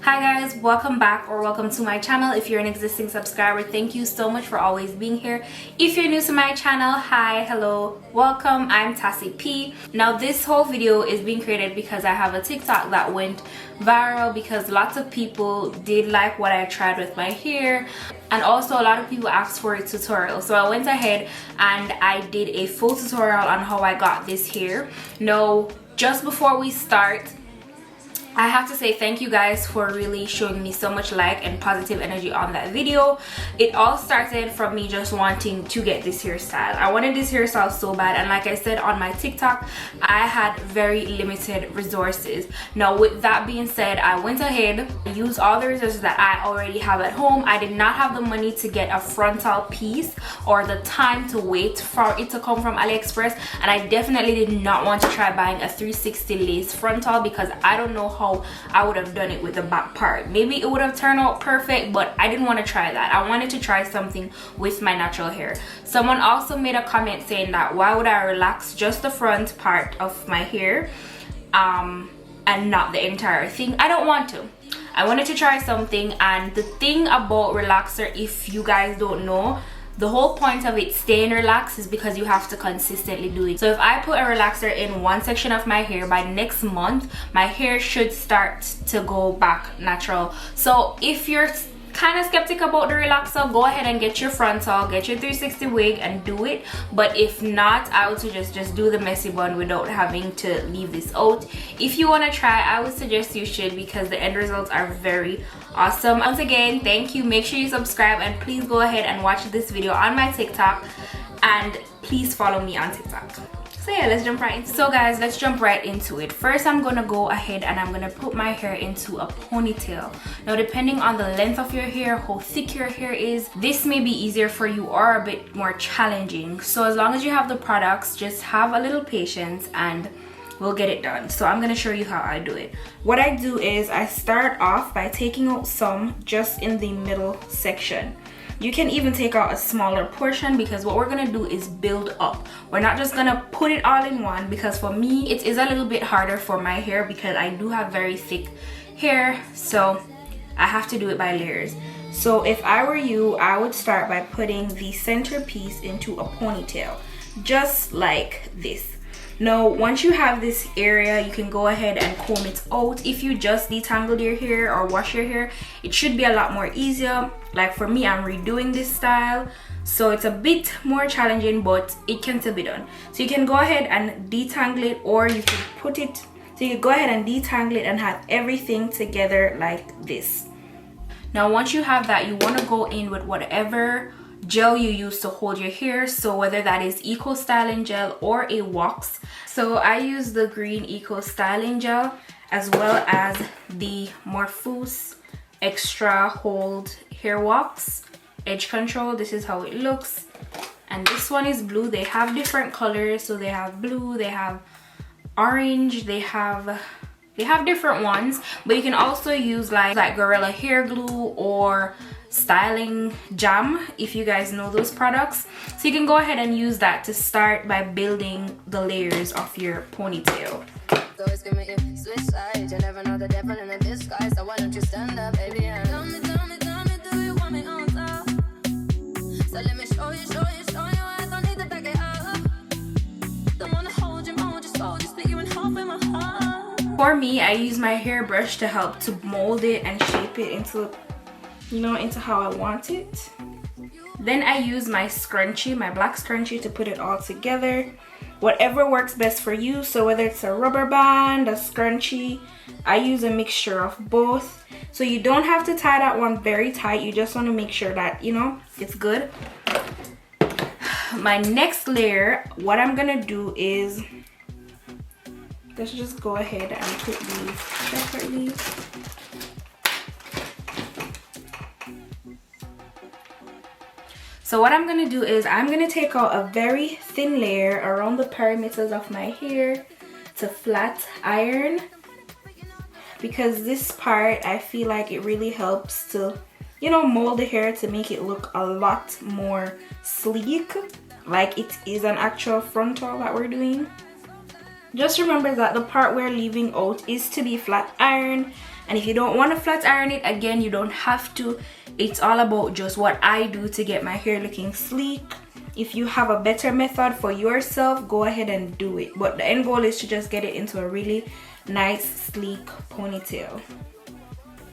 Hi guys, welcome back or welcome to my channel. If you're an existing subscriber, thank you so much for always being here. If you're new to my channel, hi, hello, welcome. I'm Tassie P. Now this whole video is being created because I have a TikTok that went viral because lots of people did like what I tried with my hair, and also a lot of people asked for a tutorial. So I went ahead and I did a full tutorial on how I got this hair. Now just before we start, I have to say thank you guys for really showing me so much like and positive energy on that video. It all started from me just wanting to get this hairstyle. I wanted this hairstyle so bad, and like I said on my TikTok, I had very limited resources. Now with that being said, I went ahead, used all the resources that I already have at home. I did not have the money to get a frontal piece or the time to wait for it to come from AliExpress, and I definitely did not want to try buying a 360 lace frontal because I don't know how I would have done it with the back part. Maybe it would have turned out perfect, but I didn't want to try that. I wanted to try something with my natural hair. Someone also made a comment saying that why would I relax just the front part of my hair and not the entire thing. I don't want to. I wanted to try something, and the thing about relaxer, if you guys don't know, the whole point of it staying relaxed is because you have to consistently do it. So if I put a relaxer in one section of my hair, by next month my hair should start to go back natural. So if you're kind of skeptic about the relaxer, go ahead and get your frontal, get your 360 wig and do it. But if not, I would suggest just do the messy bun without having to leave this out. If you want to try, I would suggest you should, because the end results are very awesome. Once again, thank you. Make sure you subscribe, and please go ahead and watch this video on my TikTok, and please follow me on TikTok. So yeah, let's jump right into it. So guys, let's jump right into it. First, I'm gonna go ahead and I'm gonna put my hair into a ponytail. Now depending on the length of your hair, how thick your hair is, this may be easier for you or a bit more challenging. So as long as you have the products, just have a little patience and we'll get it done. So I'm gonna show you how I do it. What I do is I start off by taking out some just in the middle section. You can even take out a smaller portion, because what we're gonna do is build up. We're not just gonna put it all in one, because for me it is a little bit harder for my hair because I do have very thick hair, so I have to do it by layers. So if I were you, I would start by putting the center piece into a ponytail, just like this. Now once you have this area, you can go ahead and comb it out. If you just detangled your hair or wash your hair, it should be a lot more easier. Like for me, I'm redoing this style, so it's a bit more challenging, but it can still be done. So you can go ahead and detangle it, or you can put it, so you can go ahead and detangle it and have everything together like this. Now once you have that, you want to go in with whatever gel you use to hold your hair, so whether that is eco styling gel or a wax. So I use the green eco styling gel, as well as the Morpheus extra hold hair wax edge control. This is how it looks, and this one is blue. They have different colors, so they have blue, they have orange, they have different ones, but you can also use like Gorilla hair glue or styling jam, if you guys know those products. So you can go ahead and use that to start by building the layers of your ponytail. For me, I use my hairbrush to help to mold it and shape it into, you know, into how I want it. Then I use my scrunchie, my black scrunchie, to put it all together. Whatever works best for you. So whether it's a rubber band, a scrunchie, I use a mixture of both. So you don't have to tie that one very tight. You just want to make sure that, you know, it's good. My next layer, what I'm gonna do is, let's just go ahead and put these separately. So what I'm gonna do is I'm gonna take out a very thin layer around the perimeters of my hair to flat iron, because this part, I feel like it really helps to, you know, mold the hair to make it look a lot more sleek, like it is an actual frontal that we're doing. Just remember that the part we're leaving out is to be flat iron, And if you don't want to flat iron it, again, you don't have to. It's all about just what I do to get my hair looking sleek. If you have a better method for yourself, go ahead and do it. But the end goal is to just get it into a really nice, sleek ponytail.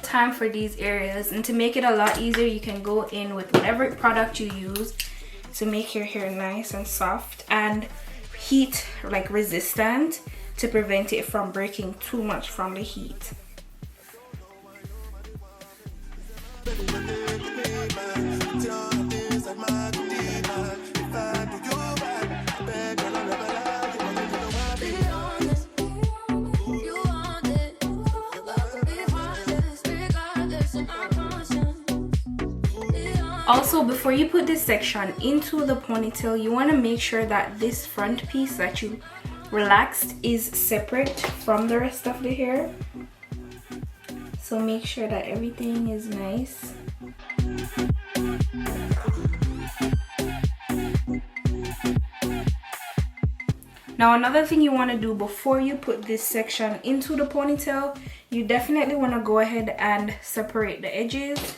Time for these areas, and to make it a lot easier, you can go in with whatever product you use to make your hair nice and soft and heat like resistant to prevent it from breaking too much from the heat. Also, before you put this section into the ponytail, you want to make sure that this front piece that you relaxed is separate from the rest of the hair. So make sure that everything is nice. Now, another thing you want to do before you put this section into the ponytail, you definitely want to go ahead and separate the edges.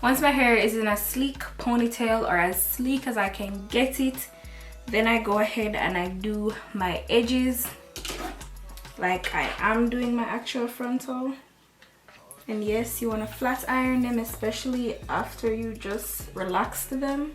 Once my hair is in a sleek ponytail, or as sleek as I can get it, then I go ahead and I do my edges like I am doing my actual frontal. And yes, you want to flat iron them, especially after you just relaxed them.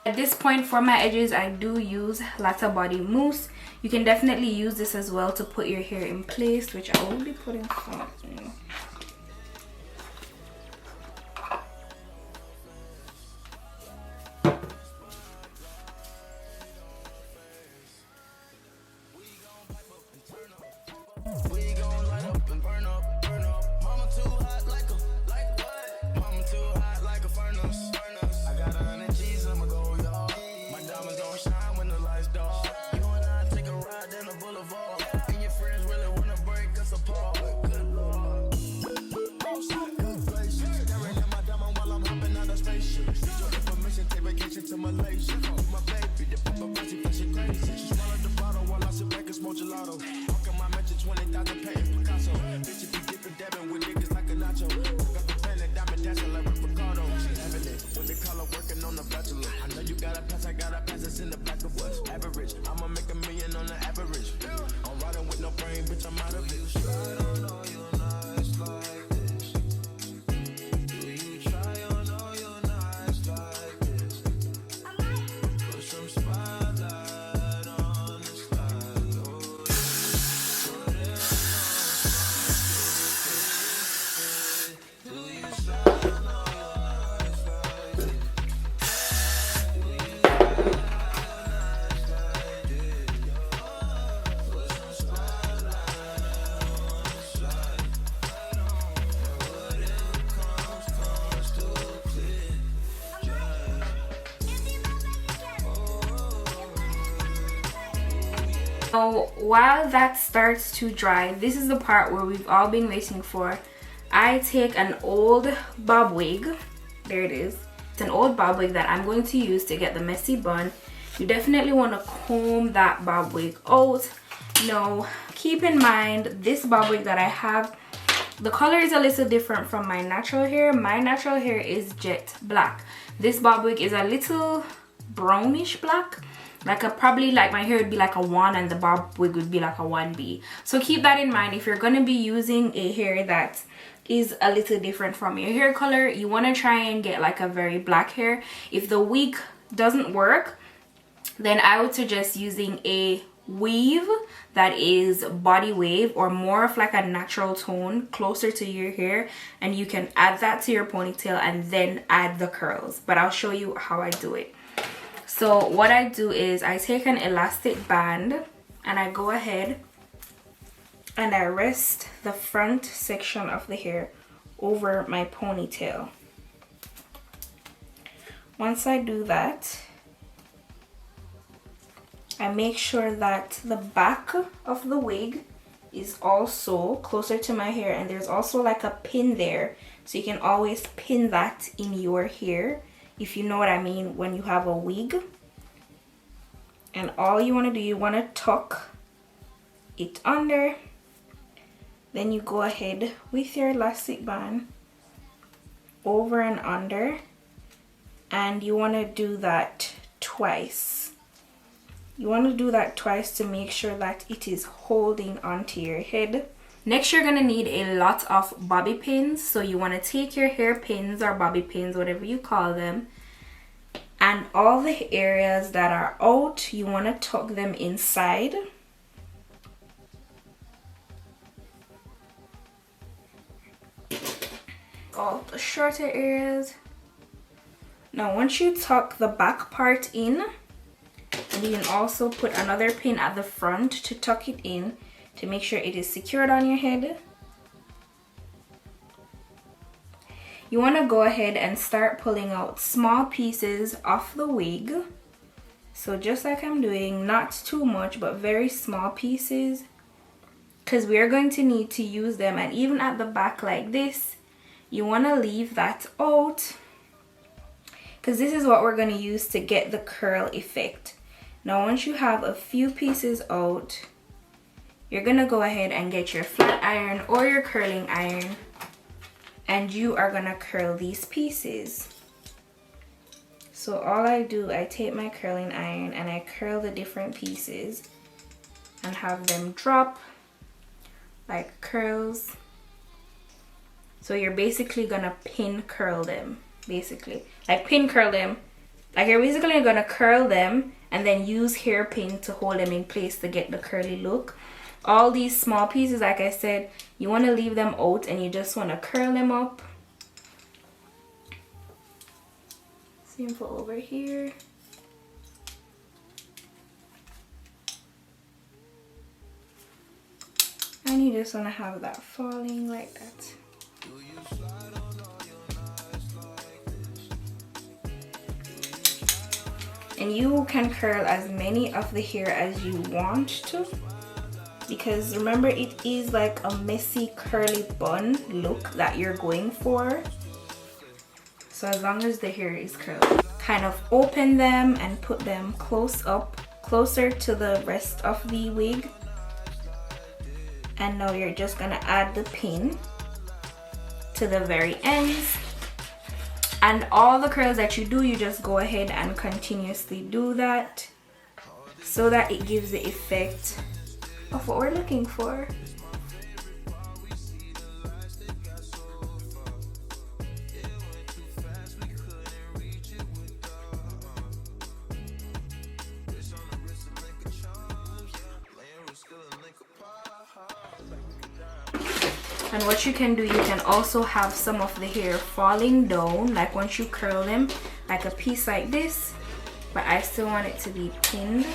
At this point for my edges, I do use latter body mousse. You can definitely use this as well to put your hair in place, which I will be putting some in. So while that starts to dry, this is the part where we've all been waiting for. I take an old bob wig. There it is. It's an old bob wig that I'm going to use to get the messy bun. You definitely want to comb that bob wig out. Now, keep in mind, this bob wig that I have, the color is a little different from my natural hair. My natural hair is jet black. This bob wig is a little brownish black. like a, probably like my hair would be like a 1 and the bob wig would be like a 1B. So keep that in mind if you're going to be using a hair that is a little different from your hair color. You want to try and get like a very black hair. If the wig doesn't work, then I would suggest using a weave that is body wave or more of like a natural tone closer to your hair, and you can add that to your ponytail and then add the curls. But I'll show you how I do it. So what I do is I take an elastic band and I go ahead and I rest the front section of the hair over my ponytail. Once I do that, I make sure that the back of the wig is also closer to my hair, and there's also like a pin there, so you can always pin that in your hair, if you know what I mean, when you have a wig. And all you want to do, you want to tuck it under, then you go ahead with your elastic band over and under, and you want to do that twice. You want to do that twice to make sure that it is holding onto your head. Next, you're going to need a lot of bobby pins. So you want to take your hair pins or bobby pins, whatever you call them, and all the areas that are out, you want to tuck them inside. All the shorter areas. Now once you tuck the back part in, and you can also put another pin at the front to tuck it in to make sure it is secured on your head. You want to go ahead and start pulling out small pieces off the wig. So just like I'm doing, not too much, but very small pieces, because we are going to need to use them. And even at the back like this, you want to leave that out, because this is what we're going to use to get the curl effect. Now once you have a few pieces out, you're going to go ahead and get your flat iron or your curling iron, and you are going to curl these pieces. So all I do, I take my curling iron and I curl the different pieces and have them drop like curls. So you're basically going to pin curl them, basically. Like pin curl them. Like you're basically going to curl them and then use hairpin to hold them in place to get the curly look. All these small pieces, like I said, you want to leave them out and you just want to curl them up. Same for over here. And you just want to have that falling like that. And you can curl as many of the hair as you want to, because remember, it is like a messy curly bun look that you're going for. So as long as the hair is curly, kind of open them and put them close up, closer to the rest of the wig. And now you're just gonna add the pin to the very ends. And all the curls that you do, you just go ahead and continuously do that so that it gives the effect of what we're looking for. And what you can do, you can also have some of the hair falling down, like once you curl them, like a piece like this, but I still want it to be pinned.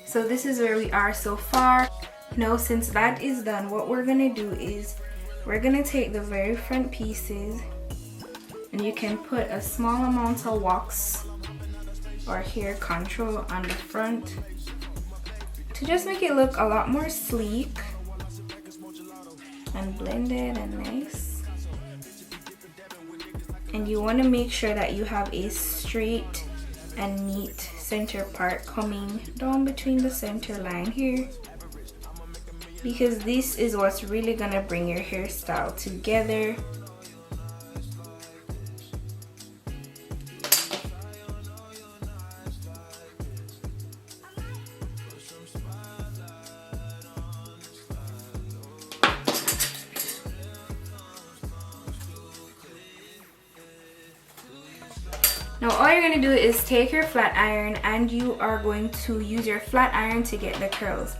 So this is where we are so far. Now since that is done, what we're gonna do is we're gonna take the very front pieces, and you can put a small amount of wax or hair control on the front to just make it look a lot more sleek and blended and nice. and you want to make sure that you have a straight and neat center part coming down between the center line here, because this is what's really gonna bring your hairstyle together. Now all you're going to do is take your flat iron and you are going to use your flat iron to get the curls.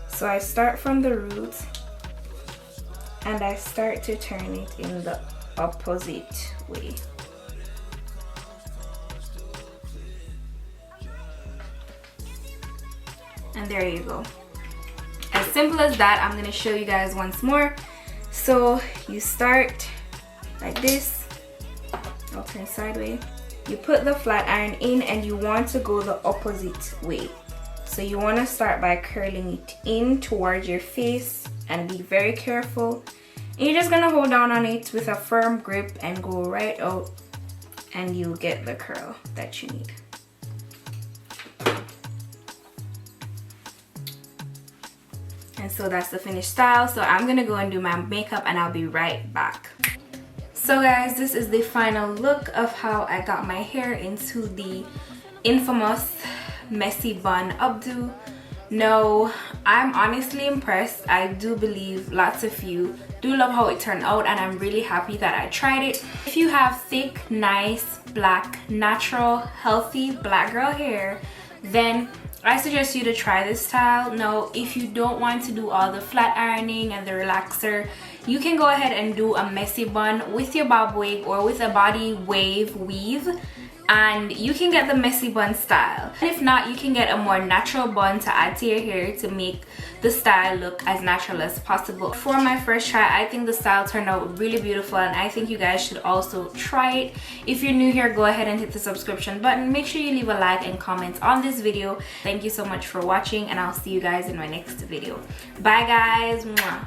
So I start from the root and I start to turn it in the opposite way. And there you go. As simple as that. I'm going to show you guys once more. So you start like this. I'll turn sideways. You put the flat iron in and you want to go the opposite way. So you want to start by curling it in towards your face and be very careful. And you're just going to hold down on it with a firm grip and go right out, and you'll get the curl that you need. And so that's the finished style. So I'm going to go and do my makeup and I'll be right back. So guys, this is the final look of how I got my hair into the infamous messy bun updo. No, I'm honestly impressed. I do believe lots of you do love how it turned out, and I'm really happy that I tried it. If you have thick, nice, black, natural, healthy black girl hair, then I suggest you to try this style. Now, if you don't want to do all the flat ironing and the relaxer, you can go ahead and do a messy bun with your bob wig or with a body wave weave, and you can get the messy bun style. And if not, you can get a more natural bun to add to your hair to make the style look as natural as possible. For my first try, I think the style turned out really beautiful, and I think you guys should also try it. If you're new here, go ahead and hit the subscription button. Make sure you leave a like and comment on this video. Thank you so much for watching, and I'll see you guys in my next video. Bye guys. Mwah.